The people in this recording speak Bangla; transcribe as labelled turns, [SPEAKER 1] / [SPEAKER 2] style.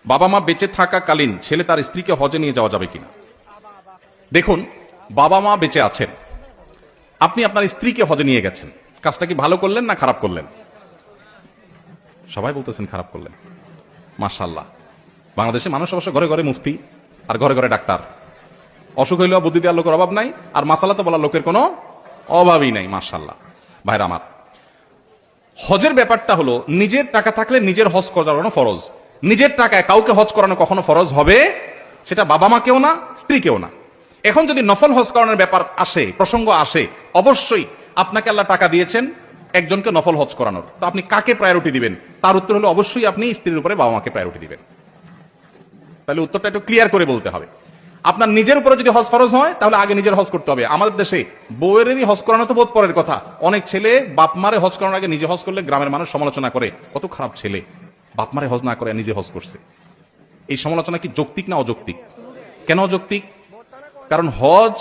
[SPEAKER 1] বাবা মা বেঁচে থাকাকালীন ছেলে তার স্ত্রীকে হজে নিয়ে যাওয়া যাবে কিনা? দেখুন, বাবা মা বেঁচে আছেন, আপনি আপনার স্ত্রীকে হজে নিয়ে গেছেন, কাজটা কি ভালো করলেন না খারাপ করলেন? সবাই বলতেছেন খারাপ করলেন। মাশাআল্লাহ, বাংলাদেশে মানুষ অবশ্য ঘরে ঘরে মুফতি আর ঘরে ঘরে ডাক্তার। অসুখ হইলেও বুদ্ধি দেওয়ার লোকের অভাব নাই, আর মাসালা তো বলার লোকের কোনো অভাবই নাই। মাশাআল্লাহ। ভাইরা আমার, হজের ব্যাপারটা হলো নিজের টাকা থাকলে নিজের হজ করানো ফরজ। নিজের টাকায় কাউকে হজ করানো কখনো ফরজ হবে, সেটা বাবা মা কেউ না, স্ত্রী কেউ না। এখন যদি নফল হজ করানোর ব্যাপার আসে, প্রসঙ্গ আসে, অবশ্যই আপনাকে আল্লাহ টাকা দিয়েছেন একজনকে নফল হজ করানোর, তো আপনি কাকে প্রায়োরিটি দিবেন? তার উত্তর হলো অবশ্যই আপনি স্ত্রীর উপরে বাবা মাকে প্রায়োরিটি দিবেন। তাহলে উত্তরটা একটু ক্লিয়ার করে বলতে হবে। আপনার নিজের উপরে যদি হজ ফরজ হয় তাহলে আগে নিজের হজ করতে হবে। আমাদের দেশে বউয়েরই হজ করানো তো বহুত পরের কথা। অনেক ছেলে বাপ মারে হজ করানোর আগে নিজে হজ করলে গ্রামের মানুষ সমালোচনা করে, কত খারাপ ছেলে, বাপ মারে হজ না করে নিজে হজ করছে। এই সমালোচনা কি যৌক্তিক না অযৌক্তিক? কেন অযৌক্তিক? কারণ হজ